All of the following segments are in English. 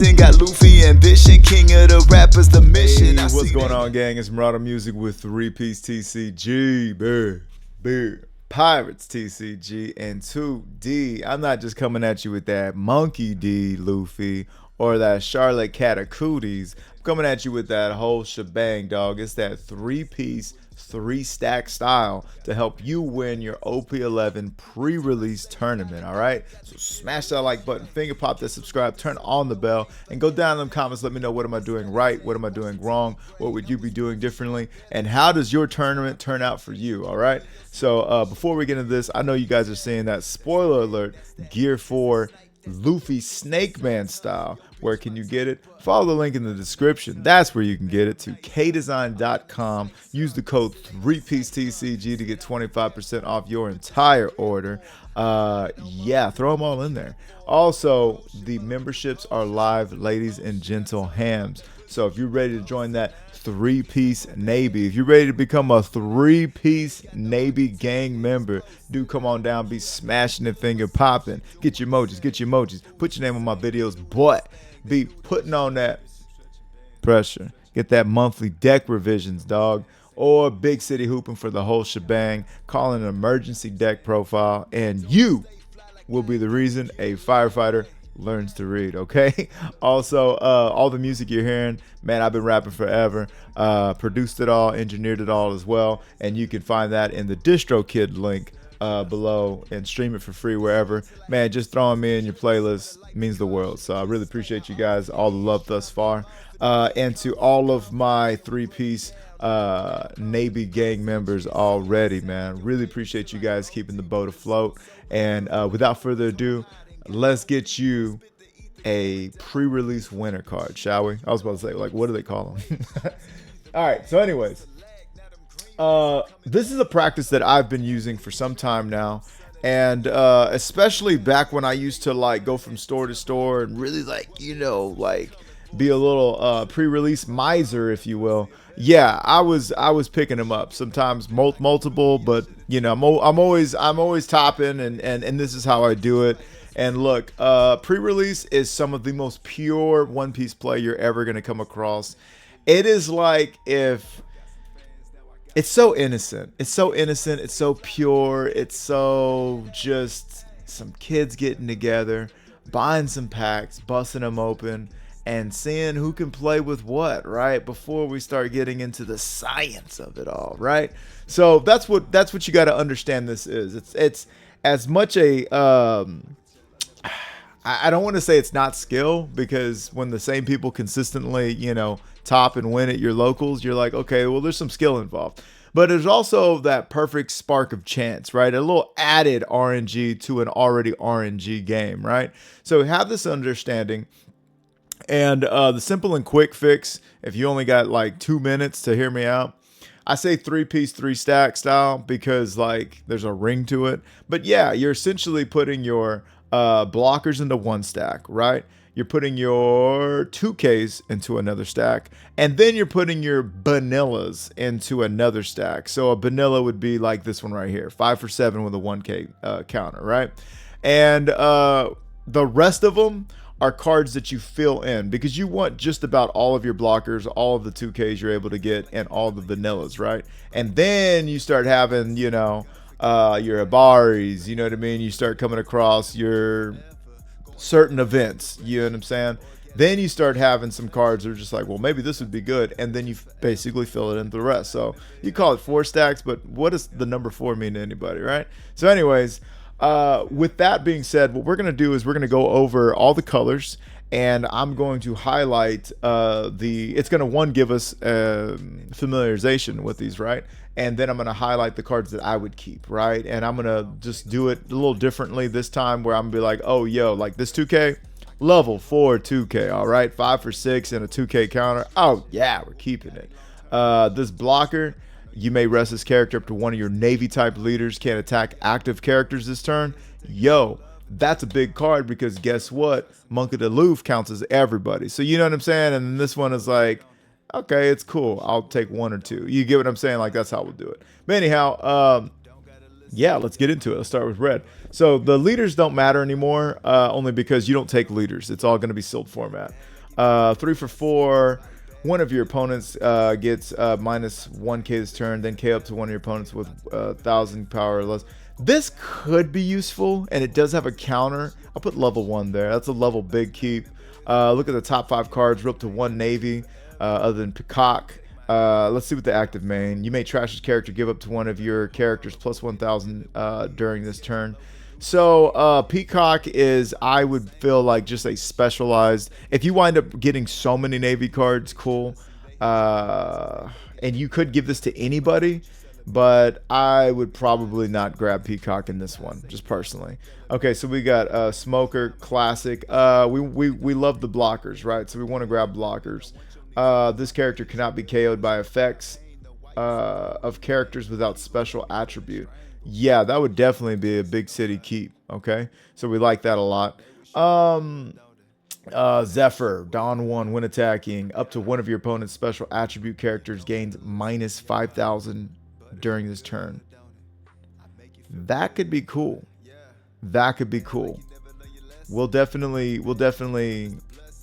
Got Luffy ambition, king of the rappers, the mission. Hey, what's going on, gang? It's Marauder Music with 3-Piece TCG, bear, Pirates TCG, and 2D. I'm not just coming at you with that Monkey D, Luffy, or that Charlotte Catacooties. I'm coming at you with that whole shebang, dog. It's that 3-piece, 3-stack style to help you win your OP-11 pre-release tournament, all right? So smash that like button, finger pop that subscribe, turn on the bell, and go down in the comments. Let me know, what am I doing right? What am I doing wrong? What would you be doing differently? And how does your tournament turn out for you, all right? So before we get into this, I know you guys are seeing that spoiler alert, Gear 4 Luffy Snake Man style. Where can you get it? Follow the link in the description. That's where you can get it, to kdesign.com. Use the code 3PIECE-TCG to get 25% off your entire order. Yeah, throw them all in there. Also, the memberships are live, ladies and gentle hams. So if you're ready to join that 3-piece Navy, if you're ready to become a 3-piece Navy gang member, do come on down, be smashing and finger popping. Get your emojis, put your name on my videos, but be putting on that pressure. Get that monthly deck revisions, dog, or big city hooping for the whole shebang. Call an emergency deck profile, and you will be the reason a firefighter learns to read, okay? Also, all the music you're hearing, man, I've been rapping forever. Produced it all, engineered it all as well, and you can find that in the DistroKid link below and stream it for free wherever. Man, just throwing me in your playlist means the world. So I really appreciate you guys, all the love thus far. And to all of my 3-piece Navy gang members already, man, really appreciate you guys keeping the boat afloat. And without further ado, let's get you a pre-release winner card, shall we? I was about to say, like, what do they call them? All right, so anyways, this is a practice that I've been using for some time now, and especially back when I used to, like, go from store to store and really, like, you know, like, be a little pre-release miser, if you will. Yeah, I was picking them up, sometimes multiple, but you know, I'm always topping, and this is how I do it. And look, pre-release is some of the most pure One Piece play you're ever gonna come across. It is like, if it's so innocent, it's so pure, it's so just some kids getting together, buying some packs, busting them open, and seeing who can play with what, right? Before we start getting into the science of it all, right? So that's what you got to understand. This is it's as much a I don't want to say it's not skill, because when the same people consistently, you know, top and win at your locals, you're like, okay, well, there's some skill involved. But there's also that perfect spark of chance, right? A little added RNG to an already RNG game, right? So have this understanding. And the simple and quick fix, if you only got like 2 minutes to hear me out, I say 3-piece, 3-stack style because, like, there's a ring to it. But yeah, you're essentially putting your blockers into one stack, right? You're putting your 2Ks into another stack, and then you're putting your vanillas into another stack. So a vanilla would be like this one right here, 5 for 7 with a 1K counter, right? And the rest of them are cards that you fill in, because you want just about all of your blockers, all of the 2Ks you're able to get, and all the vanillas, right? And then you start having, you know, your Abaris, you know what I mean? You start coming across your certain events, you know what I'm saying? Then you start having some cards that are just like, well, maybe this would be good, and then you basically fill it into the rest. So you call it 4 stacks, but what does the number 4 mean to anybody, right? So anyways, with that being said, what we're going to do is we're going to go over all the colors, and I'm going to highlight it's going to give us familiarization with these, right? And then I'm going to highlight the cards that I would keep, right? And I'm going to just do it a little differently this time, where I'm going to be like, oh, yo, like this 2K, level 4 2K, all right? 5 for 6 and a 2K counter. Oh, yeah, we're keeping it. This blocker, you may rest this character up to one of your Navy type leaders, can't attack active characters this turn. Yo, that's a big card, because guess what? Monk of the Louvre counts as everybody. So you know what I'm saying? And this one is like, okay, it's cool. I'll take 1 or 2. You get what I'm saying? Like, that's how we'll do it. But anyhow, yeah, let's get into it. Let's start with red. So the leaders don't matter anymore, only because you don't take leaders. It's all going to be sealed format. 3 for 4. One of your opponents gets minus 1k this turn, then k up to one of your opponents with 1,000 power or less. This could be useful, and it does have a counter. I'll put level 1 there. That's a level big keep. Look at the top 5 cards. We're up to 1 Navy, other than Peacock. Let's see what the active main. You may trash this character, give up to one of your characters plus 1,000 during this turn. So Peacock is, I would feel like, just a specialized. If you wind up getting so many Navy cards, cool. And you could give this to anybody, but I would probably not grab Peacock in this one, just personally. Okay, so we got Smoker, Classic. We love the blockers, right? So we want to grab blockers. This character cannot be KO'd by effects of characters without special attribute. Yeah, that would definitely be a big city keep. Okay, so we like that a lot. Zephyr, Dawn 1, when attacking, up to one of your opponent's special attribute characters gains minus 5,000 during this turn. That could be cool. That could be cool. We'll definitely.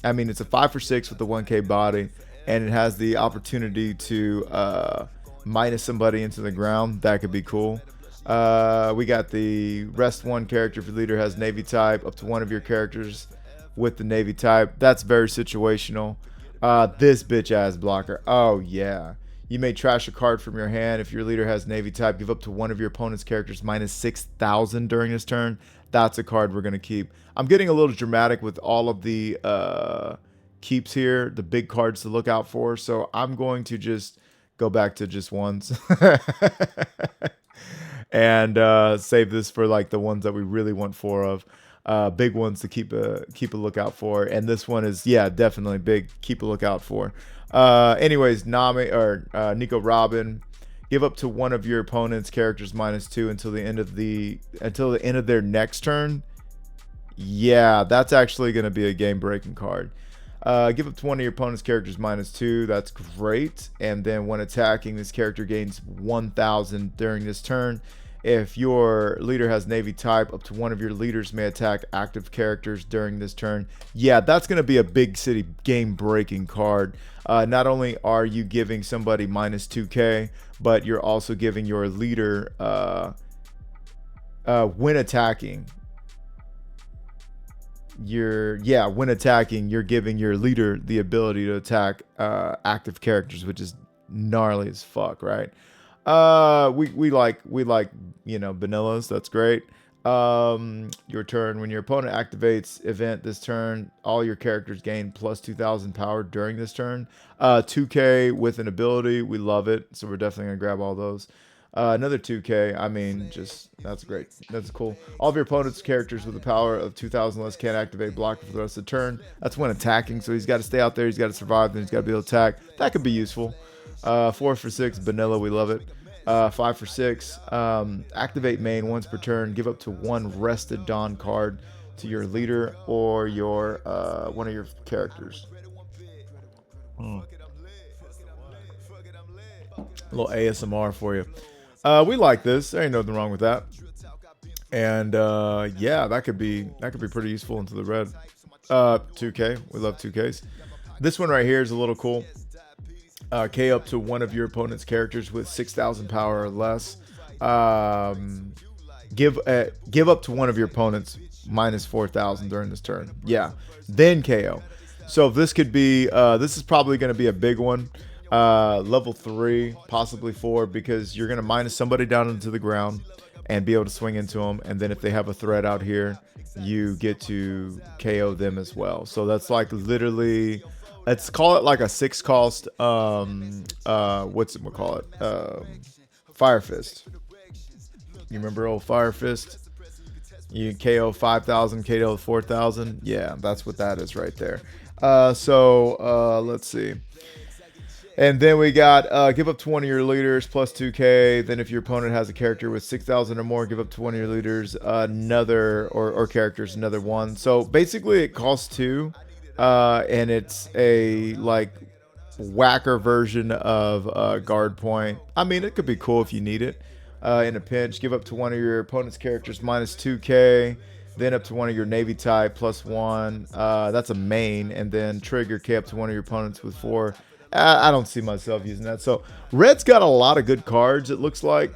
I mean, it's a 5 for 6 with the 1k body, and it has the opportunity to minus somebody into the ground. That could be cool. We got the rest 1 character. If your leader has Navy type, up to one of your characters with the Navy type. That's very situational. This bitch ass blocker. Oh yeah. You may trash a card from your hand. If your leader has Navy type, give up to one of your opponent's characters minus 6,000 during this turn. That's a card we're going to keep. I'm getting a little dramatic with all of the keeps here, the big cards to look out for. So I'm going to just go back to just ones. And save this for like the ones that we really want 4 of. Big ones to keep a lookout for. And this one is, yeah, definitely big. Keep a lookout for. Anyways, Nami or Nico Robin, give up to one of your opponent's characters minus 2 until the end of their next turn. Yeah, that's actually going to be a game breaking card. Give up to one of your opponent's characters minus 2. That's great. And then when attacking, this character gains 1,000 during this turn. If your leader has Navy type, up to one of your leaders may attack active characters during this turn. Yeah, that's going to be a big city game breaking card. Not only are you giving somebody minus 2k, but you're also giving your leader, when attacking, you're giving your leader the ability to attack active characters, which is gnarly as fuck, right? We like vanillas. That's great. Your turn. When your opponent activates event this turn, all your characters gain plus 2,000 power during this turn. 2k with an ability. We love it. So we're definitely gonna grab all those. Another 2k. I mean, just that's great. That's cool. All of your opponent's characters with a power of 2,000 less can't activate blocker for the rest of the turn. That's when attacking. So he's got to stay out there. He's got to survive. Then he's got to be able to attack. That could be useful. 4 for 6 vanilla. We love it. 5 for 6. Activate main once per turn. Give up to 1 rested Dawn card to your leader or your one of your characters. A little ASMR for you. We like this. There ain't nothing wrong with that. And yeah, that could be pretty useful into the red. 2k. We love 2ks. This one right here is a little cool. K up to one of your opponent's characters with 6,000 power or less. Give up to one of your opponents minus 4,000 during this turn. Yeah, then KO. So this could be. This is probably going to be a big one. Level 3, possibly 4, because you're going to minus somebody down into the ground and be able to swing into them. And then if they have a threat out here, you get to KO them as well. So that's like literally. Let's call it like a 6 cost, what's it call it? Fire Fist. You remember old Fire Fist? You KO 5,000, KO 4,000. Yeah, that's what that is right there. So let's see. And then we got give up to one of your leaders plus 2k. Then if your opponent has a character with 6,000 or more, give up to one of your leaders another or characters another 1. So basically it costs 2. And it's a like whacker version of guard point. I mean, it could be cool if you need it in a pinch. Give up to one of your opponent's characters minus 2k. Then up to one of your Navy type +1. That's a main. And then trigger K up to one of your opponents with 4. I don't see myself using that. So red's got a lot of good cards, it looks like.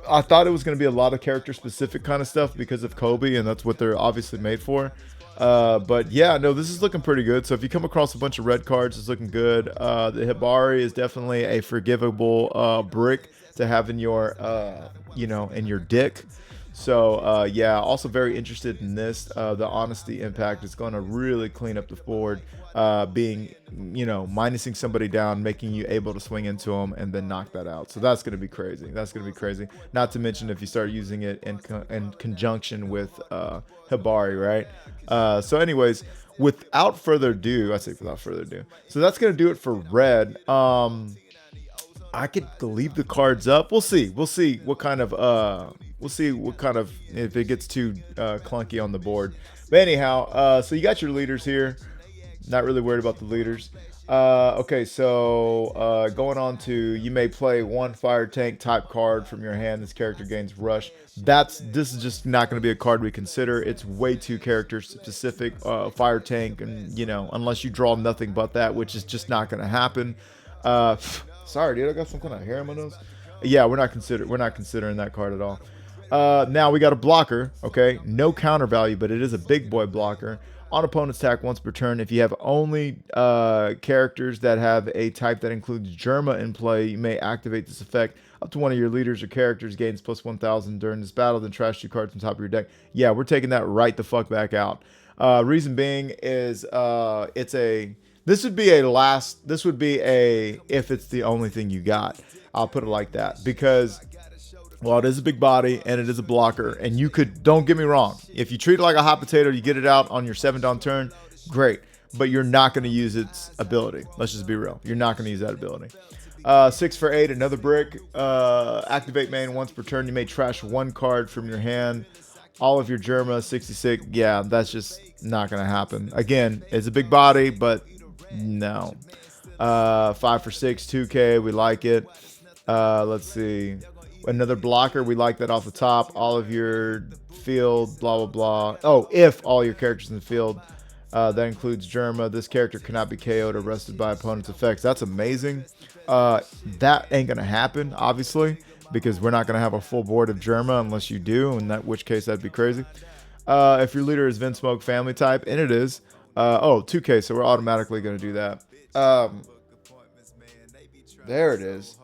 I thought it was going to be a lot of character specific kind of stuff because of Kobe, and that's what they're obviously made for. But yeah, no, this is looking pretty good. So if you come across a bunch of red cards, it's looking good. The Hibari is definitely a forgivable brick to have in your, in your deck. So yeah, also very interested in this. The Honesty Impact is going to really clean up the board, being, minusing somebody down, making you able to swing into them and then knock that out. So that's going to be crazy. That's going to be crazy. Not to mention if you start using it in conjunction with Hibari, right? So anyways, without further ado, so that's going to do it for red. I could leave the cards up. We'll see what kind of if it gets too clunky on the board. But anyhow, so you got your leaders here. Not really worried about the leaders. Okay, so going on to, you may play one fire tank type card from your hand. This character gains rush. This is just not going to be a card we consider. It's way too character specific. Fire tank, and unless you draw nothing but that, which is just not going to happen. Sorry, dude, I got some kind of hair in my nose. Yeah, we're not considering that card at all. Now we got a blocker. Okay, no counter value, but it is a big boy blocker. On opponent's attack once per turn, if you have only characters that have a type that includes Germa in play, you may activate this effect. Up to one of your leaders or characters gains plus 1,000 during this battle, then trash 2 cards on top of your deck. Yeah, we're taking that right the fuck back out. Reason being is this would be a if it's the only thing you got. I'll put it like that, because well, it is a big body and it is a blocker, and you could, don't get me wrong, if you treat it like a hot potato, you get it out on your 7th on turn, great, but you're not going to use its ability. Let's just be real, you're not going to use that ability. 6 for 8, another brick. Activate main once per turn. You may trash 1 card from your hand. All of your Germa 66. Yeah, that's just not going to happen. Again, it's a big body, but no. 5 for 6, 2K. We like it. Let's see. Another blocker. We like that off the top. All of your field, blah, blah, blah. Oh, if all your characters in the field. That includes Germa. This character cannot be KO'd or arrested by opponent's effects. That's amazing. That ain't going to happen, obviously, because we're not going to have a full board of Germa unless you do, in which case that'd be crazy. If your leader is Vinsmoke family type, and it is, 2K, so we're automatically going to do that. There it is.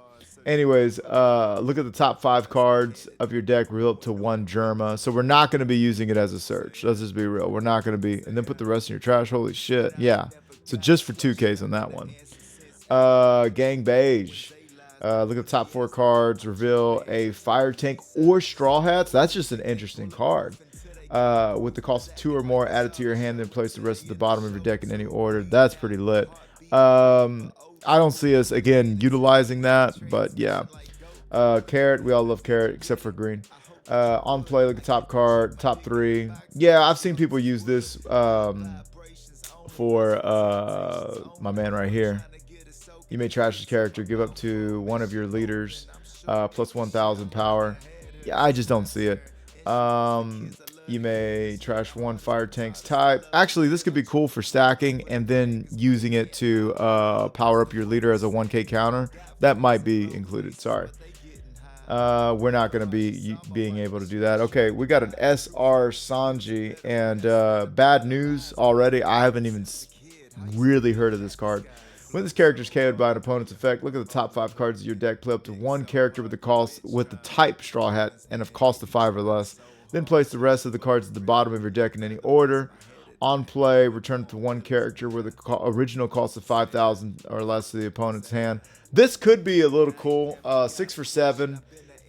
Anyways, look at the top 5 cards of your deck, reveal up to 1 Germa. So we're not going to be using it as a search. Let's just be real. We're not going to be. And then put the rest in your trash. Holy shit. Yeah. So just for 2Ks on that one. Gang Beige. Look at the top 4 cards. Reveal a Fire Tank or Straw Hats. That's just an interesting card. With the cost of 2 or more added to your hand, then place the rest at the bottom of your deck in any order. That's pretty lit. I don't see us, again, utilizing that, but yeah. Carrot, we all love Carrot, except for green. On play, look at top card, top 3. Yeah, I've seen people use this for my man right here. You may trash his character, give up to one of your leaders, plus 1,000 power. Yeah, I just don't see it. You may trash 1 fire tank's type. Actually, this could be cool for stacking and then using it to power up your leader as a 1K counter. That might be included. Sorry. We're not going to be being able to do that. Okay, we got an SR Sanji, and bad news already. I haven't even really heard of this card. When this character is KO'd by an opponent's effect, look at the top 5 cards of your deck. Play up to 1 character with the type Straw Hat and of cost of 5 or less. Then place the rest of the cards at the bottom of your deck in any order. On play, return to 1 character with the original cost of 5,000 or less to the opponent's hand. This could be a little cool. 6 for 7.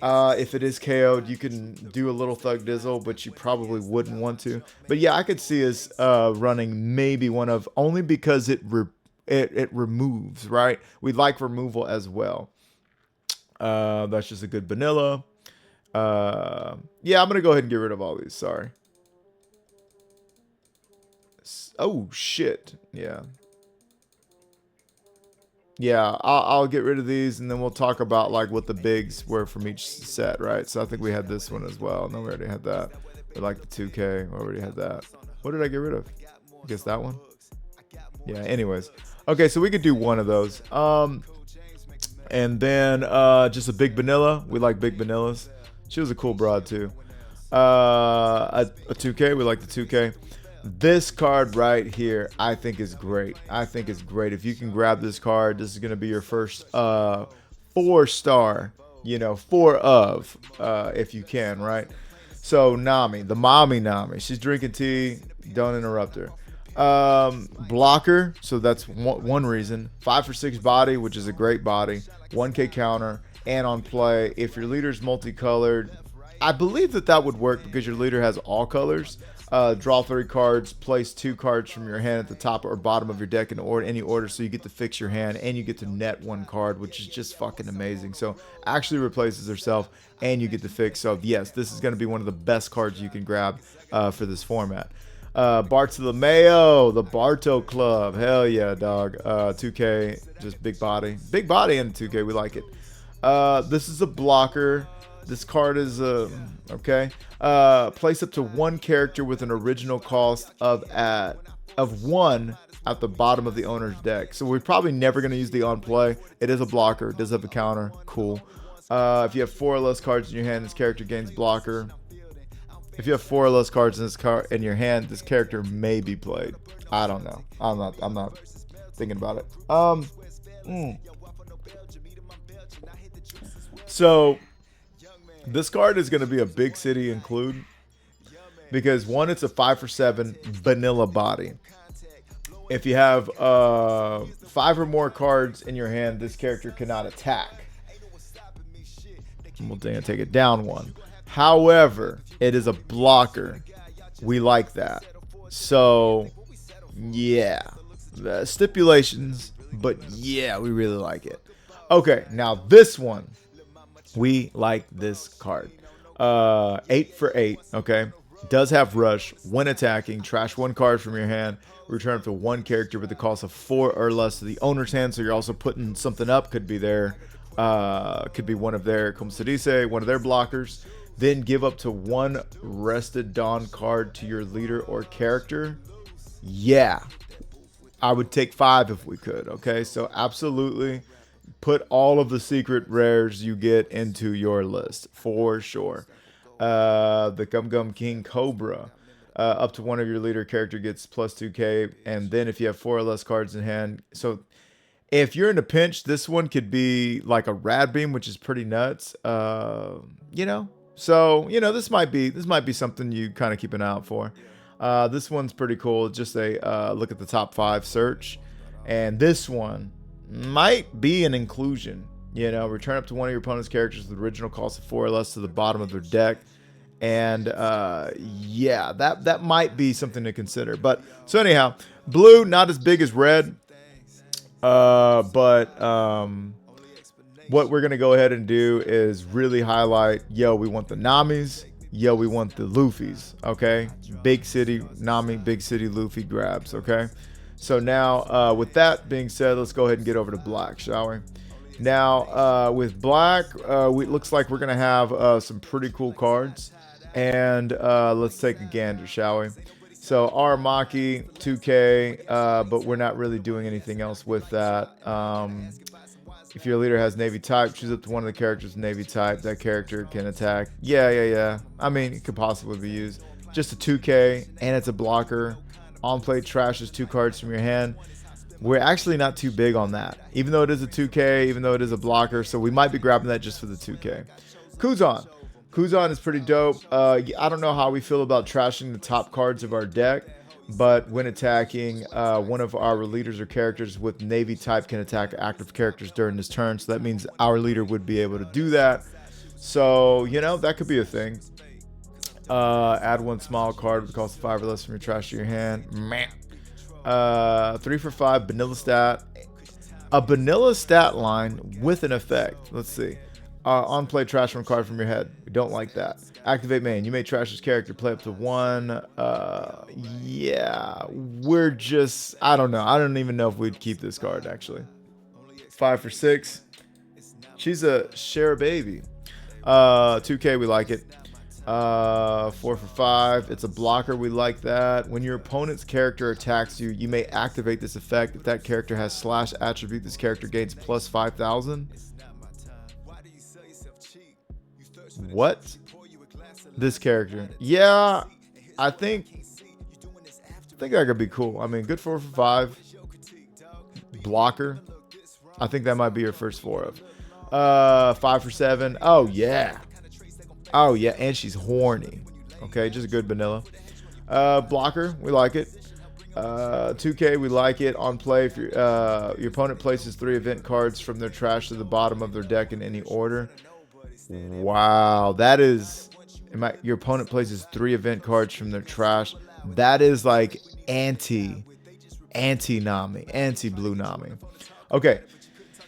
If it is KO'd, you can do a little Thug Dizzle, but you probably wouldn't want to. But yeah, I could see us running maybe one of, only because it removes, right? We like removal as well. That's just a good vanilla. Yeah, I'm gonna go ahead and get rid of all these. Sorry. Oh shit. Yeah, I'll get rid of these, and then we'll talk about like what the bigs were from each set, right? So I think we had this one as well. No, we already had that. We like the 2K. We already had that. What did I get rid of? I guess that one. Yeah. Anyways. Okay, so we could do one of those. And then just a big vanilla. We like big vanillas. She was a cool broad too. A 2K. We like the 2K. This card right here, I think is great. I think it's great. If you can grab this card, this is going to be your first 4-star, you know, 4 of, if you can, right? So Nami, the mommy Nami, she's drinking tea. Don't interrupt her. Blocker, so that's one reason. 5 for 6 body, which is a great body. 1K counter, and on play, if your leader's multicolored, I believe that would work because your leader has all colors. Draw 3 cards, place 2 cards from your hand at the top or bottom of your deck in any order, so you get to fix your hand and you get to net 1 card, which is just fucking amazing. So actually replaces herself and you get to fix. So yes, this is going to be one of the best cards you can grab for this format. Bartolomeo, the Barto Club. Hell yeah, dog. 2K, just big body. Big body in 2K, we like it. This is a blocker. This card is okay. Place up to 1 character with an original cost of 1 at the bottom of the owner's deck. So we're probably never going to use the on play. It is a blocker. It does have a counter. Cool. If you have 4 or less cards in your hand, this character gains blocker. If you have 4 or less cards in your hand, this character may be played. I don't know. I'm not thinking about it. So this card is going to be a big city include because 1, it's a 5 for 7 vanilla body. If you have 5 or more cards in your hand, this character cannot attack. We'll take it down 1. However, it is a blocker. We like that. So, yeah. The stipulations, but yeah, we really like it. Okay, now this one. We like this card. 8 for 8, okay? Does have rush. When attacking, trash 1 card from your hand. Return up to 1 character with the cost of 4 or less to the owner's hand. So you're also putting something up. Could be their, could be one of their, como se dice, one of their blockers. Then give up to 1 rested Dawn card to your leader or character. Yeah. I would take 5 if we could, okay? So absolutely put all of the secret rares you get into your list for sure. The Gum King Cobra. Up to 1 of your leader character gets plus 2K. And then if you have 4 or less cards in hand. So if you're in a pinch, this one could be like a Rad Beam, which is pretty nuts. You know? So, you know, this might be something you kind of keep an eye out for. This one's pretty cool. Just a look at the top 5 search. And this one might be an inclusion. You know, return up to 1 of your opponent's characters with the original cost of 4 or less to the bottom of their deck. And yeah, that might be something to consider. But so anyhow, blue not as big as red. What we're gonna go ahead and do is really highlight, yo, we want the Namis, yo, we want the Luffys, okay? Big city Nami, big city Luffy grabs, okay? So now, with that being said, let's go ahead and get over to black, shall we? Now, with black, it looks like we're gonna have some pretty cool cards, and let's take a gander, shall we? So Aramaki, 2K, but we're not really doing anything else with that. If your leader has Navy type, choose up to 1 of the characters Navy type. That character can attack. Yeah. I mean, it could possibly be used. Just a 2K, and it's a blocker. On play trashes 2 cards from your hand. We're actually not too big on that. Even though it is a 2K, even though it is a blocker. So we might be grabbing that just for the 2K. Kuzan. Kuzan is pretty dope. I don't know how we feel about trashing the top cards of our deck. But when attacking, 1 of our leaders or characters with Navy type can attack active characters during this turn. So that means our leader would be able to do that. So, you know, that could be a thing. Add 1 small card with the cost of 5 or less from your trash to your hand. Man. 3 for 5, vanilla stat. A vanilla stat line with an effect. Let's see. On play, trash 1 card from your head. We don't like that. Activate main. You may trash this character. Play up to 1. Yeah. We're just... I don't know. I don't even know if we'd keep this card, actually. 5 for 6. She's a share baby. 2K, we like it. 4 for 5. It's a blocker. We like that. When your opponent's character attacks you, you may activate this effect. If that character has slash attribute, this character gains plus 5,000. What? This character. Yeah, I think that could be cool. I mean, good 4 for 5. Blocker. I think that might be your first 4 of. 5 for 7. Oh, yeah. Oh, yeah, and she's horny. Okay, just good vanilla. Blocker, we like it. 2K, we like it. On play, if your opponent places 3 event cards from their trash to the bottom of their deck in any order. Wow, that is... your opponent places 3 event cards from their trash. That is like anti-Nami, anti-blue Nami. Okay.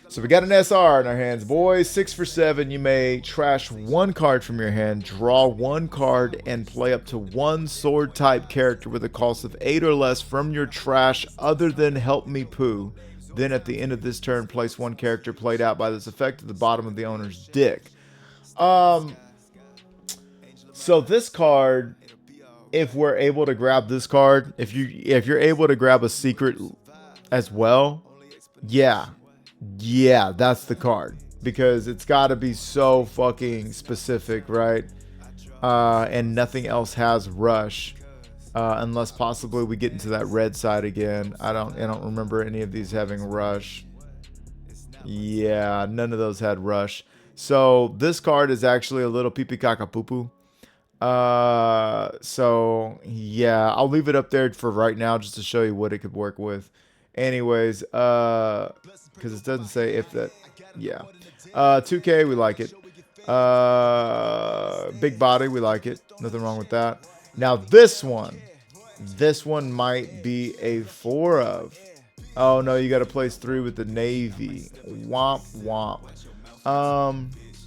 So we got an SR in our hands, boys. 6 for 7. You may trash 1 card from your hand, draw 1 card, and play up to 1 sword type character with a cost of 8 or less from your trash other than Help Me Poo. Then at the end of this turn, place 1 character played out by this effect at the bottom of the owner's dick. So this card, if we're able to grab this card, if you're able to grab a secret as well, yeah, that's the card, because it's got to be so fucking specific, right? And nothing else has rush, unless possibly we get into that red side again. I don't remember any of these having rush. Yeah, none of those had rush. So this card is actually a little pee-pee caca poo-poo. So yeah, I'll leave it up there for right now just to show you what it could work with. Anyways, because it doesn't say if that. Yeah. 2K, we like it. Big body, we like it. Nothing wrong with that. Now this one might be a 4 of. Oh no, you got to place 3 with the Navy. Womp womp.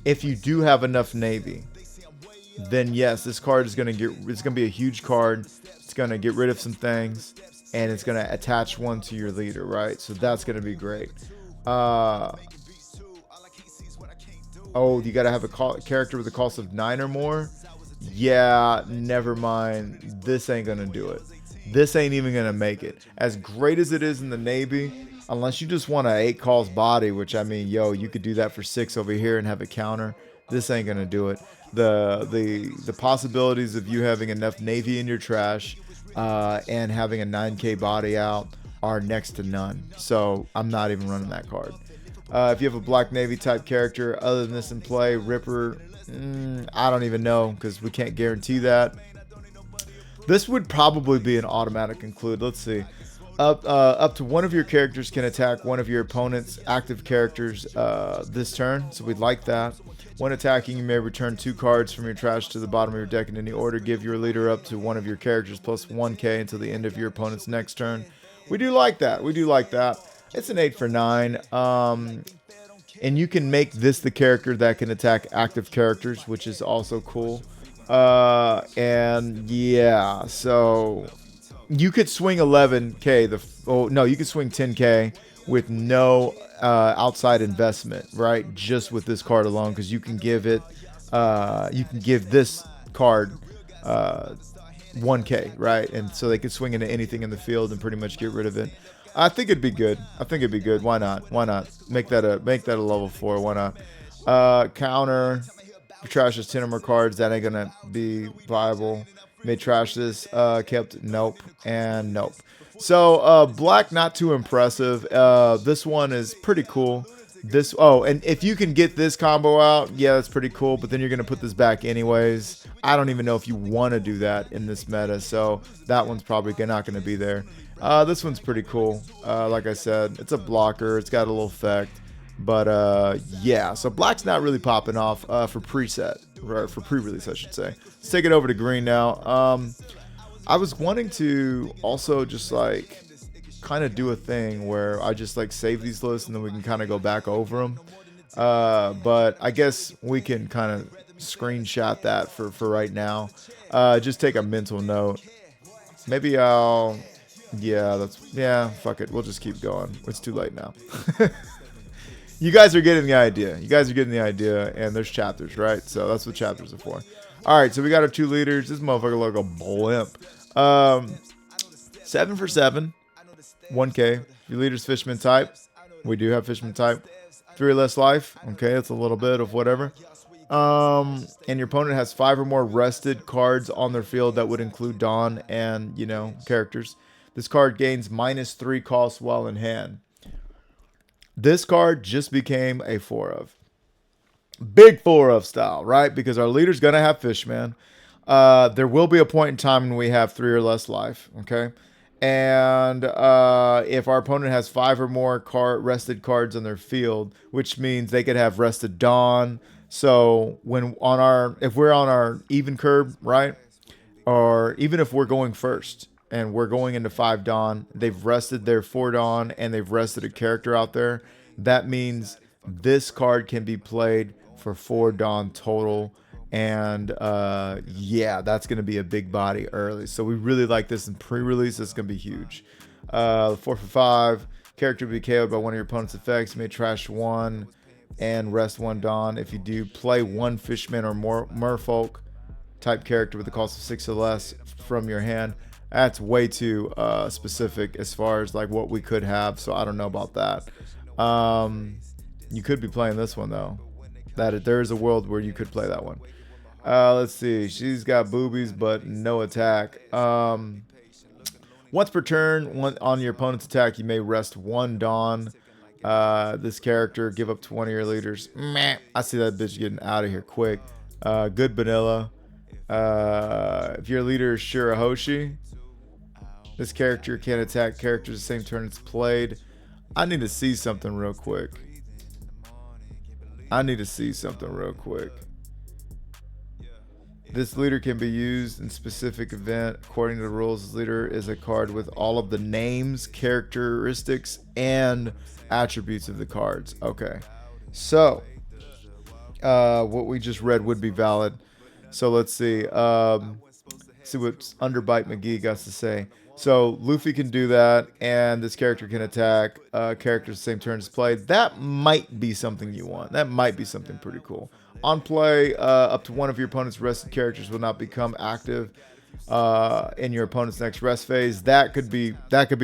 If you do have enough Navy, then yes, this card is it's gonna be a huge card. It's gonna get rid of some things, and it's gonna attach 1 to your leader, right? So that's gonna be great. Oh, you gotta have a character with a cost of 9 or more. Yeah, never mind. This ain't gonna do it. This ain't even gonna make it. As great as it is in the Navy, unless you just want an 8 calls body, which I mean, yo, you could do that for 6 over here and have a counter. This ain't gonna do it. The possibilities of you having enough Navy in your trash and having a 9K body out are next to none. So I'm not even running that card. If you have a Black Navy type character other than this in play, Ripper, I don't even know, because we can't guarantee that. This would probably be an automatic include. Let's see. Up to 1 of your characters can attack 1 of your opponent's active characters this turn, so we'd like that. When attacking, you may return 2 cards from your trash to the bottom of your deck in any order. Give your leader up to 1 of your characters plus 1K until the end of your opponent's next turn. We do like that. We do like that. It's an 8 for 9. And you can make this the character that can attack active characters, which is also cool. And yeah, so you could swing 11K. You could swing 10K with no outside investment, right? Just with this card alone, because you can give it, you can give this card 1K, right? And so they could swing into anything in the field and pretty much get rid of it. I think it'd be good. Why not? Make that a level 4. Why not? Counter. If you trash this 10 or more cards, that ain't gonna be viable. May trash this. Kept nope and nope. So black, not too impressive. This one is pretty cool. And if you can get this combo out, yeah, that's pretty cool. But then you're gonna put this back anyways. I don't even know if you want to do that in this meta. So that one's probably not gonna be there. This one's pretty cool. Like I said, it's a blocker. It's got a little effect. But yeah, so black's not really popping off for preset, or for pre-release, I should say. Let's take it over to green now. I was wanting to also just like kind of do a thing where I just like save these lists and then we can kind of go back over them. But I guess we can kind of screenshot that for right now. Just take a mental note. Maybe I'll... Yeah, fuck it. We'll just keep going. It's too late now. You guys are getting the idea. And there's chapters, right? So that's what chapters are for. All right, so we got our 2 leaders. This motherfucker look a blimp. 7 for 7, 1K. If your leader's Fishman type, we do have Fishman type. 3 or less life. Okay, that's a little bit of whatever. And your opponent has 5 or more rested cards on their field that would include Dawn and, you know, characters. This card gains -3 cost while in hand. This card just became a 4 of. Big 4 of style, right? Because our leader's going to have Fishman. There will be a point in time when we have 3 or less life, okay? And if our opponent has 5 or more rested cards on their field, which means they could have rested Dawn. So if we're on our even curve, right? Or even if we're going first and we're going into 5 Dawn, they've rested their 4 Dawn and they've rested a character out there. That means this card can be played for 4 Dawn total. And yeah, that's going to be a big body early. So we really like this in pre-release. It's going to be huge. 4 for 5. Character will be KO'd by one of your opponent's effects. You may trash 1 and rest 1 Dawn. If you do, play 1 Fishman or more Merfolk type character with a cost of 6 or less from your hand. That's way too specific as far as like what we could have. So I don't know about that. You could be playing this one though. There is a world where you could play that one. Let's see. She's got boobies, but no attack. Once per turn, on your opponent's attack, you may rest 1 Dawn. This character, give up to one of your leaders. Meh. I see that bitch getting out of here quick. Good vanilla. If your leader is Shirahoshi, this character can attack characters the same turn it's played. I need to see something real quick. This leader can be used in specific event. According to the rules, this leader is a card with all of the names, characteristics, and attributes of the cards. Okay. So, what we just read would be valid. So let's see. See what Underbite McGee got to say. So Luffy can do that, and this character can attack characters the same turn as played. That might be something you want. That might be something pretty cool. On play, up to one of your opponent's rested characters will not become active in your opponent's next rest phase. That could be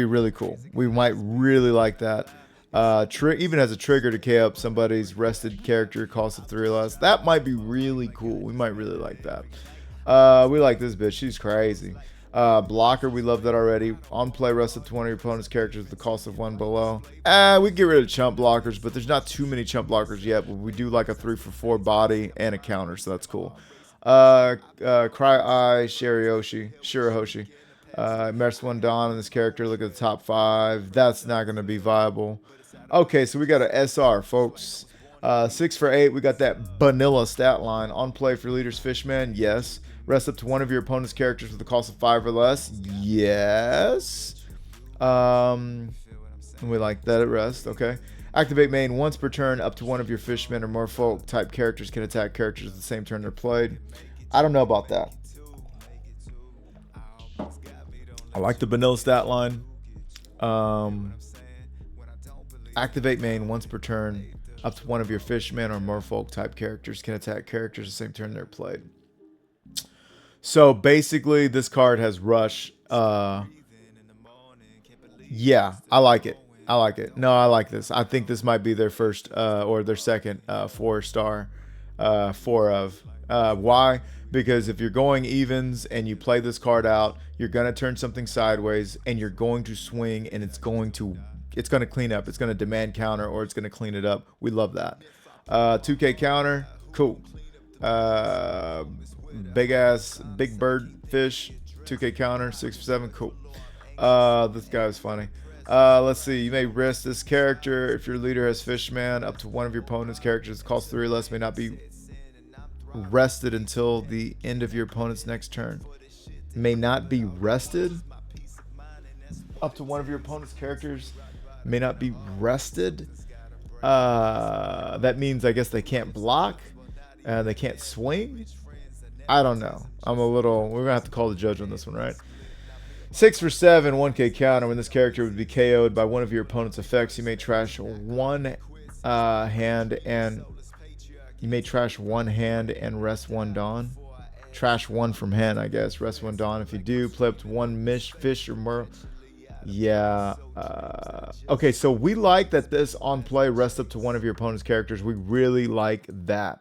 really cool. We might really like that. Even as a trigger to K up somebody's rested character, cost of 3 or less. That might be really cool. We might really like that. We like this bitch. She's crazy. Blocker, we love that already. On play, rest up to one of your opponent's characters with the cost of 1 below. We get rid of chump blockers, but there's not too many chump blockers yet. But we do like a 3 for 4 body and a counter, so that's cool. Cry Eye, Shirahoshi. Immerse 1 Dawn on this character. Look at the top 5. That's not going to be viable. Okay, so we got an SR, folks. 6 for 8. We got that vanilla stat line. On play for leaders Fishman, yes. Rest up to one of your opponent's characters with the cost of 5 or less, yes. We like that at rest, okay. Activate main once per turn. Up to one of your Fishmen or more folk type characters can attack characters at the same turn they're played. I don't know about that. I like the vanilla stat line. Activate main once per turn. Up to one of your Fishmen or more folk type characters can attack characters the same turn they're played. So basically, this card has rush. Yeah, I like it. No, I like this. I think this might be their first or their second 4-star 4 of. Why? Because if you're going evens and you play this card out, you're gonna turn something sideways and you're going to swing, and it's going to clean up. It's gonna demand counter, or it's gonna clean it up. We love that. 2K counter, cool. Big bird fish, 2K counter, 6 for 7, cool. This guy is funny. Let's see. You may rest this character if your leader has Fishman. Up to one of your opponent's characters cost 3 or less may not be rested until the end of your opponent's next turn. May not be rested. Up to one of your opponent's characters may not be rested. That means I guess they can't block. They can't swing. I don't know. We're going to have to call the judge on this one, right? 6 for 7, 1K counter. When this character would be KO'd by one of your opponent's effects, you may trash one hand and rest 1 Dawn. Trash 1 from hand, I guess. Rest 1 Dawn. If you do, play up to 1 fish or more. Yeah. Okay, so we like that this on play rests up to one of your opponent's characters. We really like that.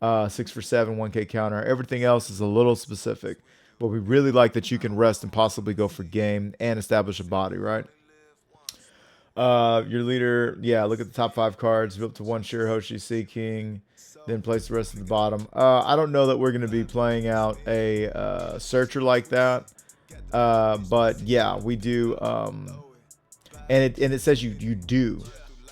6 for 7, 1K counter. Everything else is a little specific. But we really like that you can rest and possibly go for game and establish a body, right? Your leader, yeah, look at the top 5 cards. Built to 1 Shirahoshi, Sea King. Then place the rest at the bottom. I don't know that we're going to be playing out a searcher like that. But yeah, we do. And it says you do.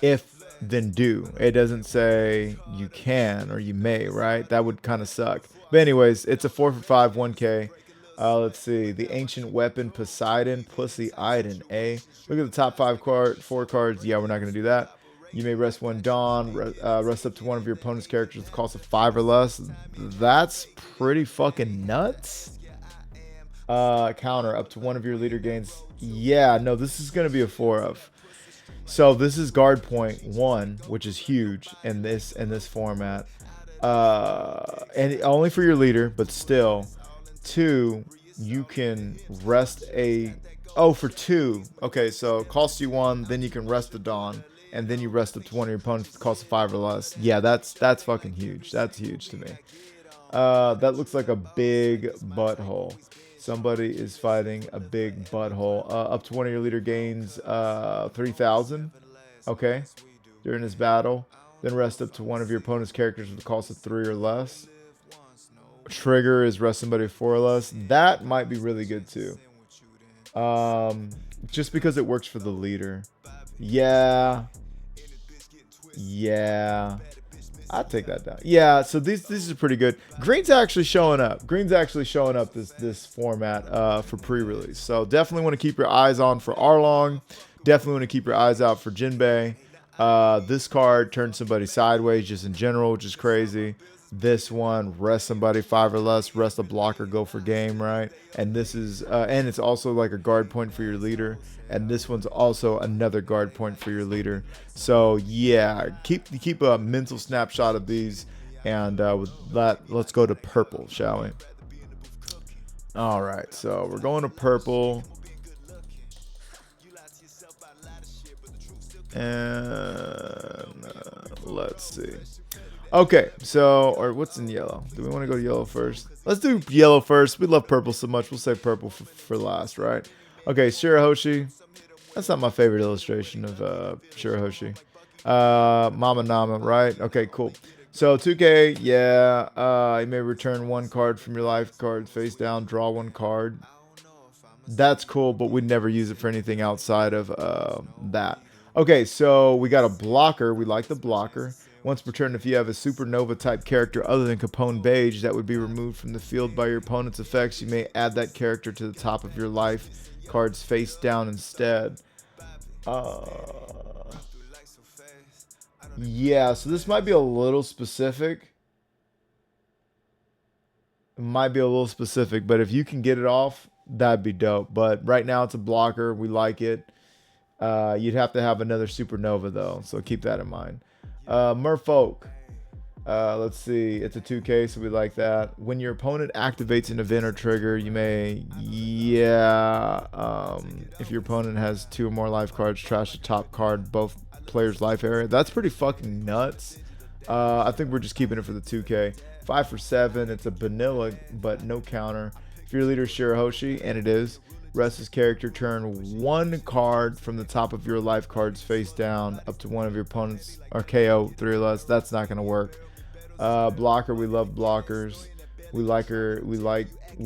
If then do. It doesn't say you can or you may, right? That would kind of suck. But anyways, it's a 4 for 5, 1K. Let's see. The Ancient Weapon, Poseidon, Pussy Iden, eh? Look at the top 4 cards. Yeah, we're not going to do that. You may rest 1 Dawn, rest up to one of your opponent's characters with a cost of 5 or less. That's pretty fucking nuts. Counter, up to one of your leader gains. Yeah, no, this is going to be a 4 of. So this is guard point 1, which is huge in this format. And only for your leader, but still. 2, you can rest a... Oh, for 2. Okay, so it costs you 1, then you can rest the Dawn. And then you rest up to one of your opponents with the cost of 5 or less. Yeah, that's fucking huge. That's huge to me. That looks like a big butthole. Somebody is fighting a big butthole. Up to one of your leader gains 3,000. Okay. During this battle. Then rest up to one of your opponent's characters with the cost of 3 or less. Trigger is rest somebody with 4 or less. That might be really good too. Just because it works for the leader. Yeah. Yeah, I'll take that down. Yeah, so these are pretty good. Green's actually showing up. Green's actually showing up this format for pre-release. So definitely want to keep your eyes on for Arlong. Definitely want to keep your eyes out for Jinbei. This card turns somebody sideways just in general, which is crazy. This one, rest somebody 5 or less, rest a blocker, go for game, right? And this is, and it's also like a guard point for your leader. And this one's also another guard point for your leader. So yeah, keep a mental snapshot of these. And with that, let's go to purple, shall we? All right, so we're going to purple. And let's see. Okay, so, or what's in yellow? Do we want to go to yellow first? Let's do yellow first. We love purple so much. We'll save purple for last, right? Okay, Shirahoshi. That's not my favorite illustration of Shirahoshi. Mama Nama, right? Okay, cool. So 2K, yeah. You may return 1 card from your life card face down, draw 1 card. That's cool, but we'd never use it for anything outside of that. Okay, so we got a blocker. We like the blocker. Once per turn, if you have a supernova type character other than Capone Beige that would be removed from the field by your opponent's effects, you may add that character to the top of your life cards face down instead. Yeah, so this might be a little specific. It might be a little specific, but if you can get it off, that'd be dope. But right now it's a blocker. We like it. You'd have to have another supernova though, so keep that in mind. Merfolk. Let's see. It's a 2K, so we like that. When your opponent activates an event or trigger, you may, if your opponent has 2 or more life cards, trash the top card, both players' life area. That's pretty fucking nuts. I think we're just keeping it for the 2K. 5 for 7. It's a vanilla, but no counter. If your leader is Shirahoshi, and it is, rest his character, turn 1 card from the top of your life cards face down up to one of your opponents, or KO 3 or less. That's not gonna work. Blocker, we love blockers. We like her. We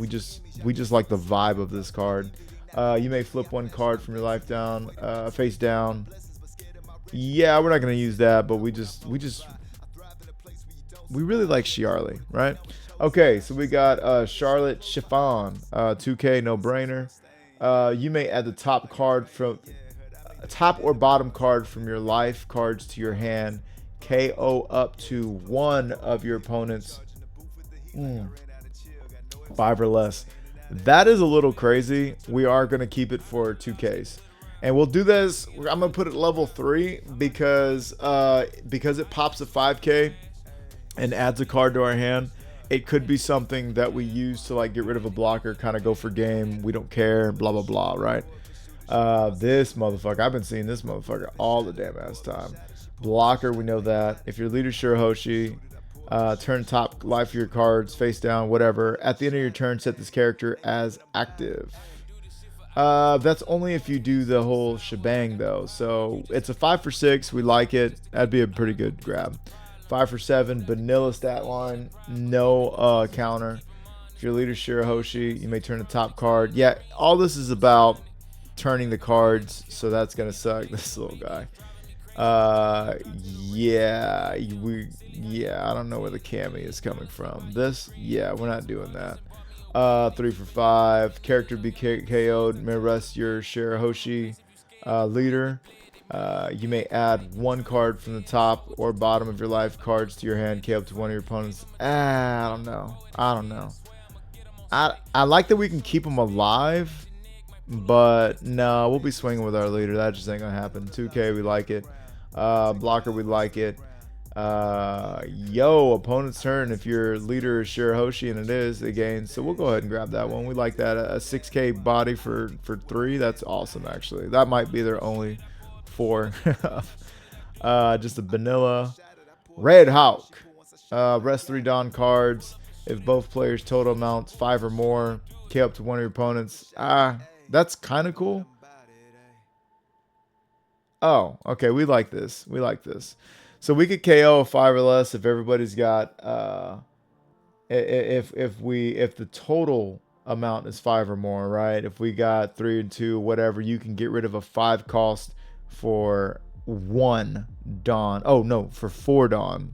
just like the vibe of this card. You may flip 1 card from your life down, face down. Yeah, we're not gonna use that, but we really like Shiarly, right? Okay, so we got Charlotte Chiffon, 2K, no brainer. You may add the top or bottom card from your life cards to your hand. KO up to 1 of your opponents. 5 or less. That is a little crazy. We are going to keep it for 2Ks. And we'll do this. I'm going to put it level 3 because it pops a 5K and adds a card to our hand. it could be something that we use to like get rid of a blocker, kind of go for game. We don't care, blah, blah, blah, right? This motherfucker, I've been seeing this motherfucker all the damn ass time. Blocker, we know that. If your leader Shirahoshi, turn top life of your cards face down, whatever. At the end of your turn, set this character as active. That's only if you do the whole shebang though. So it's a 5 for 6. We like it. That'd be a pretty good grab. 5 for 7. Vanilla stat line. No counter. If your leader Shirahoshi, you may turn the top card. Yeah, all this is about turning the cards. So that's gonna suck. This little guy. Yeah, I don't know where the cami is coming from. This, yeah, we're not doing that. 3 for 5. Character be KO'd. May rest your Shirahoshi leader. You may add 1 card from the top or bottom of your life cards to your hand. KO up to one of your opponents. I don't know. I like that we can keep them alive, but no, we'll be swinging with our leader. That just ain't gonna happen. 2K, we like it. Blocker, we like it. Opponent's turn. If your leader is Shirahoshi, and it is, it gains. So we'll go ahead and grab that one. We like that. A 6K body for 3. That's awesome, actually. That might be their only 4. Just a vanilla. Red Hawk. Rest 3 Dawn cards. If both players' total amounts 5 or more, KO up to one of your opponents. That's kind of cool. Oh, okay. We like this. So we could KO a 5 or less if everybody's got if the total amount is 5 or more, right? If we got 3 and 2, whatever, you can get rid of a 5 cost for 1 Dawn. Oh no, for 4 Dawn.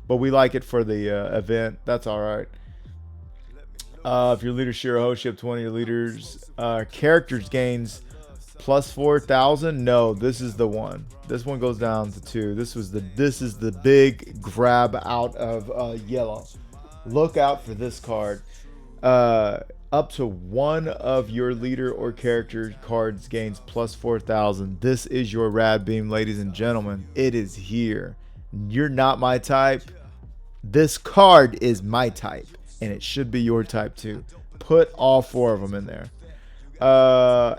But we like it for the event. That's all right. If your leader Shirahoshi, up to one of your leaders characters gains plus 4,000. No, this is the one. This one goes down to 2. This is the big grab out of yellow. Look out for this card. Up to one of your leader or character cards gains plus 4,000. This is your rad beam, ladies and gentlemen. It is here. You're not my type. This card is my type, and it should be your type too. Put all 4 of them in there.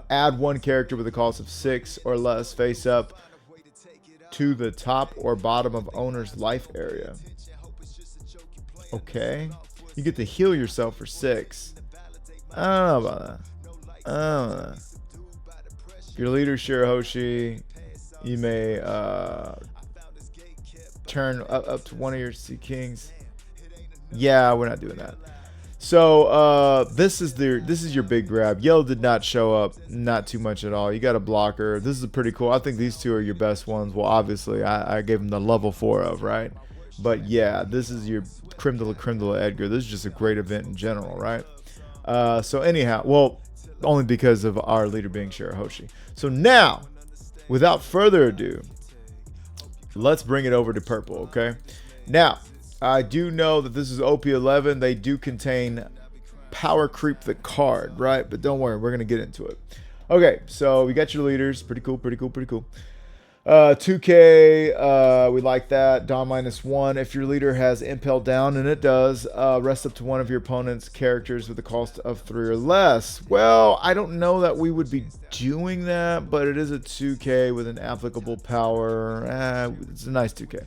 Add 1 character with a cost of 6 or less face up to the top or bottom of owner's life area. Okay. You get to heal yourself for 6. I don't know about that. Your leader Shirahoshi, you may turn up to one of your Sea Kings. Yeah, we're not doing that. So this is your big grab. Yellow did not show up, not too much at all. You got a blocker. This is pretty cool. I think these 2 are your best ones. Well, obviously I gave them the level 4 of, right? But yeah, this is your creme de la Edgar. This is just a great event in general, right? So anyhow, well, only because of our leader being Shirahoshi. So now, without further ado, let's bring it over to purple, okay? Now, I do know that this is OP-11. They do contain power creep the card, right? But don't worry, we're going to get into it. Okay, so we got your leaders. Pretty cool. 2K, we like that. Dawn -1. If your leader has impel down, and it does, rest up to one of your opponent's characters with a cost of 3 or less. Well, I don't know that we would be doing that, but it is a 2K with an applicable power. It's a nice 2K.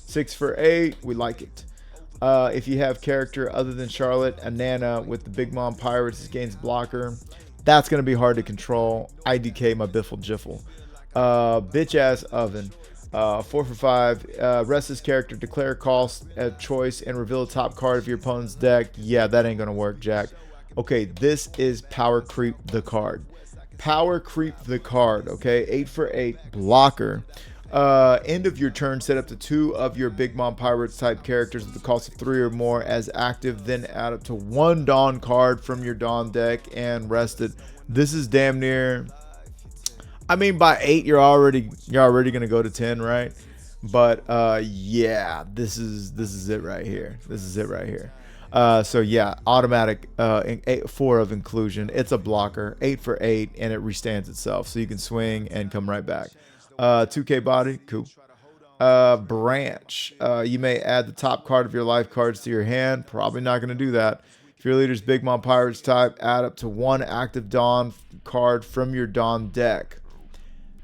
6 for 8. We like it. If you have character other than Charlotte, a Nana with the Big Mom Pirates gains blocker. That's going to be hard to control. IDK my biffle jiffle. Bitch ass oven. 4 for 5. Rest this character, declare cost of choice, and reveal the top card of your opponent's deck. Yeah, that ain't gonna work, Jack. Okay, this is power creep the card. Power creep the card. Okay, 8 for 8 blocker. End of your turn, set up to 2 of your Big Mom Pirates type characters with the cost of 3 or more as active, then add up to 1 Dawn card from your Dawn deck and rest it. This is damn near, I mean, by 8 you're already gonna go to 10, right? But yeah, this is it right here. So yeah, automatic 4 of inclusion. It's a blocker, 8 for 8, and it restands itself, so you can swing and come right back. 2K body, cool. Branch. You may add the top card of your life cards to your hand. Probably not going to do that. If your leader's Big Mom Pirates type, add up to 1 active Dawn card from your Dawn deck.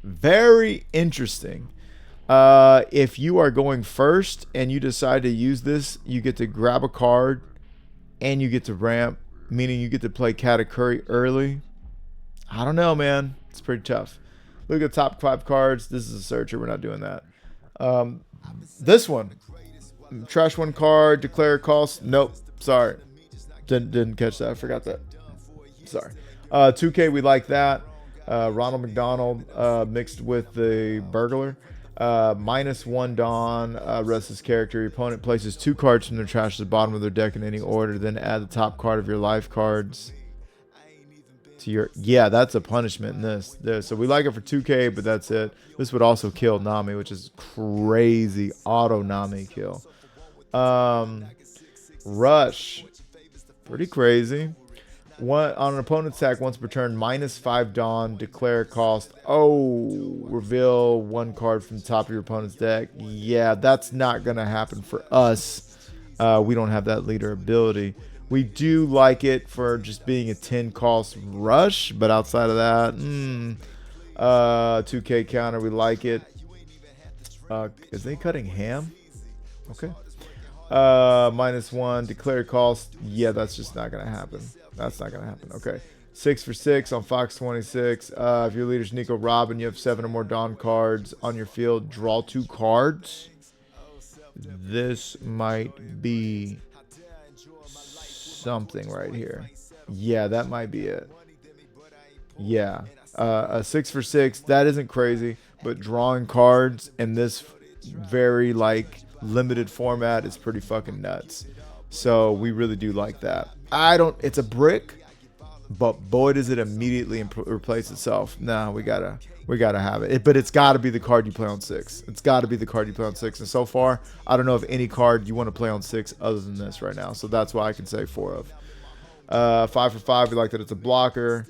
Very interesting. If you are going first and you decide to use this, you get to grab a card and you get to ramp, meaning you get to play Katakuri early. I don't know, man. It's pretty tough. Look at the top 5 cards. This is a searcher. We're not doing that. This one. Trash 1 card. Declare cost. Nope. Sorry. Didn't catch that. I forgot that. Sorry. 2K, we like that. Ronald McDonald mixed with the burglar. -1 Dawn. Rests his character. Your opponent places 2 cards from their trash to the bottom of their deck in any order. Then add the top card of your life cards to your... Yeah, that's a punishment in this. So we like it for 2K, but that's it. This would also kill Nami, which is crazy. Auto Nami kill. Rush. Pretty crazy. On an opponent's attack once per turn, -5 Dawn, declare cost. Oh, reveal 1 card from the top of your opponent's deck. Yeah, that's not going to happen for us. We don't have that leader ability. We do like it for just being a 10 cost rush, but outside of that, 2K counter, we like it. Is they cutting ham? Okay. -1, declare cost. Yeah, that's just not going to happen. That's not going to happen. Okay. 6 for 6 on Fox 26. If your leader's Nico Robin, you have 7 or more Dawn cards on your field. Draw 2 cards. This might be something right here. Yeah, that might be it. Yeah. A 6 for 6. That isn't crazy. But drawing cards in this very, like, limited format is pretty fucking nuts. So we really do like that. It's a brick, but boy does it immediately replace itself. Nah, we gotta have it. But it's gotta be the card you play on 6. It's gotta be the card you play on 6. And so far, I don't know of any card you want to play on 6 other than this right now. So that's why I can say 4 of. 5 for 5, we like that it's a blocker.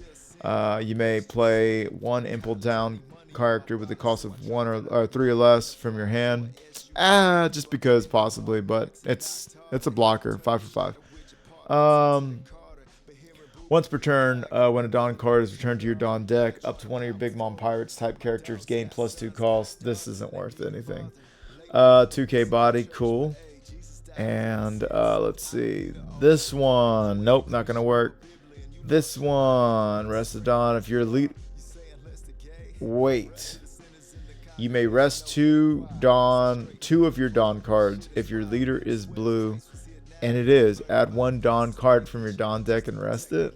You may play 1 impulse down character with the cost of 1 or 3 or less from your hand. Just because possibly, but it's a blocker. 5 for 5. Once per turn, when a Dawn card is returned to your Dawn deck, up to 1 of your Big Mom Pirates type characters gain +2 cost. This isn't worth anything. 2K body, cool. And let's see, this one, nope, not gonna work. This one, rest of Dawn. If you're elite, wait. You may rest 2 of your Dawn cards. If your leader is blue, and it is, add 1 Dawn card from your Dawn deck and rest it.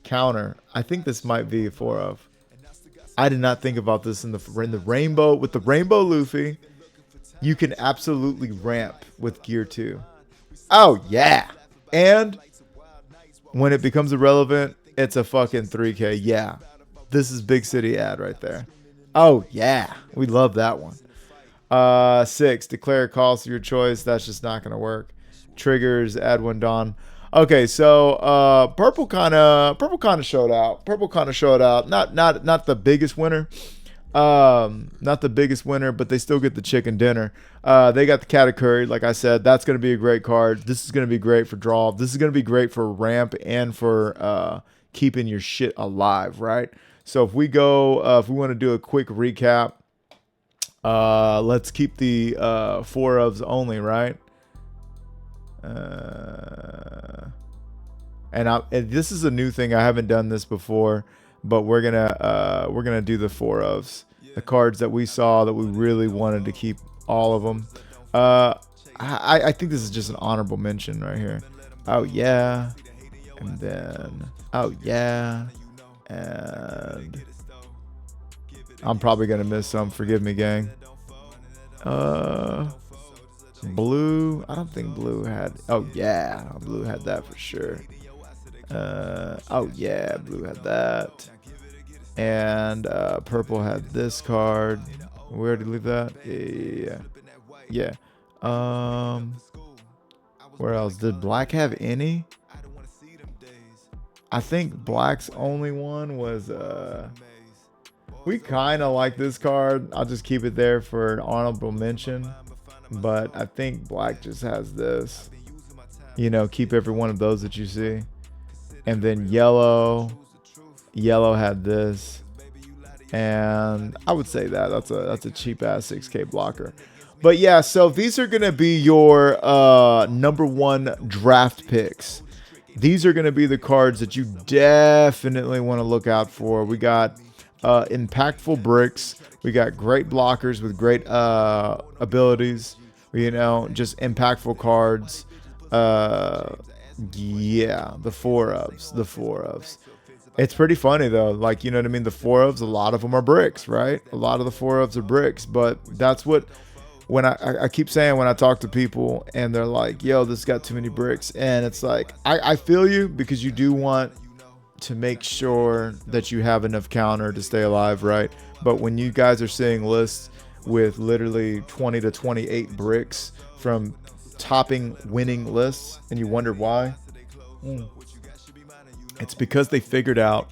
Counter. I think this might be a 4 of. I did not think about this in the rainbow. With the rainbow Luffy, you can absolutely ramp with gear 2. Oh, yeah. And when it becomes irrelevant, it's a fucking 3K. Yeah. This is big city ad right there. Oh, yeah. We love that one. 6. Declare a cost of your choice. That's just not going to work. Triggers. Add 1 Dawn. Okay, so purple kind of showed out. Purple kind of showed out. Not the biggest winner. Not the biggest winner, but they still get the chicken dinner. They got the Katakuri. Like I said, that's going to be a great card. This is going to be great for draw. This is going to be great for ramp and for keeping your shit alive, right? So if we go, if we want to do a quick recap, let's keep the 4 ofs only, right? And this is a new thing. I haven't done this before, but we're gonna do the 4 ofs, the cards that we saw that we really wanted to keep all of them. I think this is just an honorable mention right here. Oh yeah, and then oh yeah. And I'm probably gonna miss some. Forgive me, gang. Blue. I don't think blue had. Oh yeah, blue had that for sure. Oh yeah, blue had that. And purple had this card. We already leave that. Yeah. Where else did black have any? I think black's only one was We kind of like this card. I'll just keep it there for an honorable mention. But I think black just has this. You know, keep every one of those that you see. And then yellow had this. And I would say that's a cheap ass 6K blocker. But yeah, so these are gonna be your #1 draft picks. These are gonna be the cards that you definitely want to look out for. We got impactful bricks. We got great blockers with great abilities. You know, just impactful cards. Yeah, the four ofs. It's pretty funny though, like, you know what I mean, the 4 ofs, a lot of them are bricks, right? A lot of the 4 ofs are bricks, but that's what, when I keep saying, when I talk to people and they're like, yo, this got too many bricks, and it's like, I feel you, because you do want to make sure that you have enough counter to stay alive, right? But when you guys are seeing lists with literally 20 to 28 bricks from topping winning lists, and you wonder why, it's because they figured out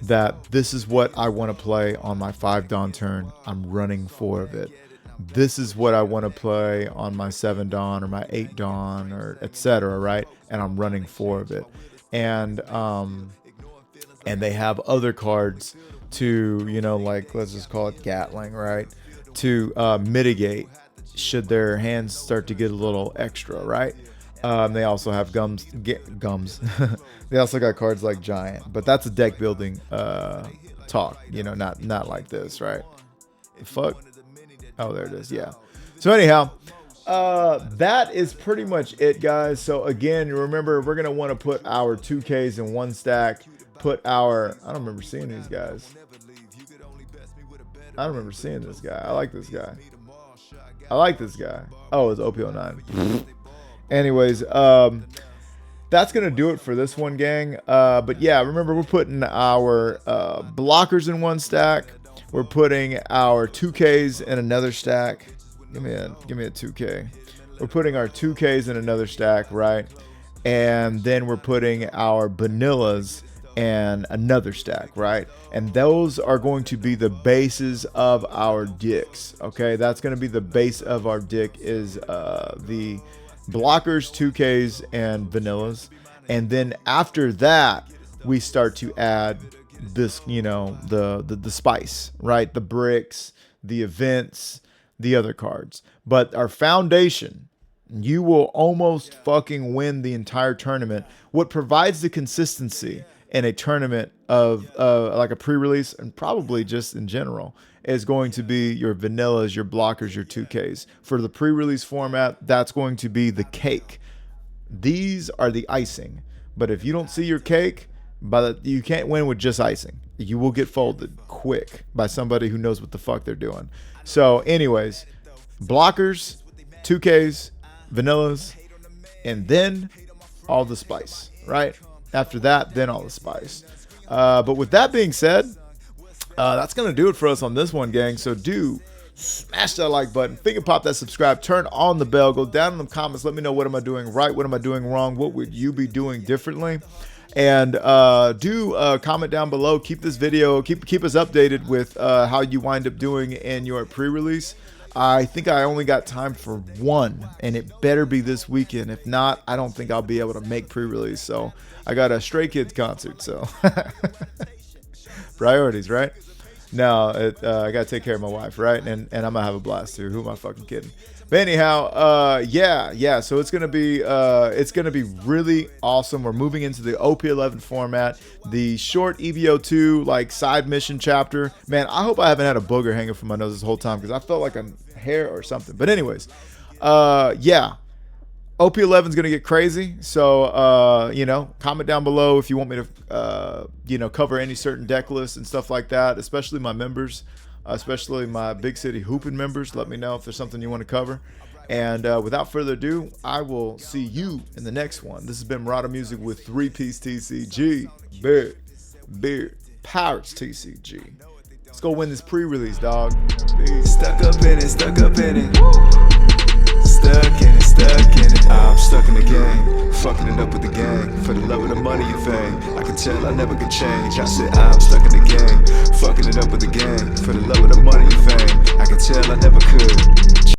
that this is what I want to play on my 5 Dawn turn. I'm running 4 of it. This is what I want to play on my 7 Dawn or my 8 Dawn or etc., right? And I'm running 4 of it. And they have other cards to, you know, like, let's just call it Gatling, right? To mitigate should their hands start to get a little extra, right? They also have gums. They also got cards like Giant, but that's a deck building talk, you know, not like this, right? The fuck? Oh, there it is. Yeah. So anyhow, that is pretty much it, guys. So again, remember, we're gonna want to put our 2Ks in one stack. Put our, I don't remember seeing these guys. I don't remember seeing this guy. I like this guy. I like this guy. Oh, it's OP-11. Anyways, that's gonna do it for this one, gang. But yeah, remember, we're putting our blockers in one stack. We're putting our 2Ks in another stack. Give me a 2K. We're putting our 2Ks in another stack, right? And then we're putting our vanillas in another stack, right? And those are going to be the bases of our dicks. Okay, that's going to be the base of our dick, is the blockers, 2Ks, and vanillas. And then after that, we start to add this, you know, the spice, right? The bricks, the events, the other cards. But our foundation, you will almost fucking win the entire tournament. What provides the consistency in a tournament of like a pre-release, and probably just in general, is going to be your vanillas, your blockers, your 2Ks. For the pre-release format, that's going to be the cake. These are the icing. But if you don't see your cake, you can't win with just icing. You will get folded quick by somebody who knows what the fuck they're doing. So anyways, blockers, 2Ks, vanillas, and then all the spice, right? After that, then all the spice. But with that being said, that's going to do it for us on this one, gang. So do smash that like button, finger pop that subscribe, turn on the bell, go down in the comments, let me know what am I doing right, what am I doing wrong, what would you be doing differently. And do comment down below. Keep this video, keep us updated with how you wind up doing in your pre-release. I think I only got time for one, and it better be this weekend. If not, I don't think I'll be able to make pre-release. So I got a Stray Kids concert, so priorities, right? No, I gotta take care of my wife, right? And I'm gonna have a blast too. Who am I fucking kidding? But anyhow, yeah. So it's gonna be really awesome. We're moving into the OP-11 format, the short EVO2 like side mission chapter. Man, I hope I haven't had a booger hanging from my nose this whole time, because I felt like a hair or something. But anyways, yeah. OP-11 is gonna get crazy. So you know, comment down below if you want me to you know, cover any certain deck lists and stuff like that, especially my members. Especially my Big City Hoopin' members. Let me know if there's something you want to cover. And without further ado, I will see you in the next one. This has been Marauder Music with 3PIECE-TCG. Beard. Pirates TCG. Let's go win this pre-release, dog. Peace. Stuck up in it. Stuck in it. I'm stuck in the game. Fucking it up with the gang. For the love of the money and fame. I can tell I never could change. I said I'm stuck in the game, fucking it up with the game. For the love of the money and fame, I can tell I never could.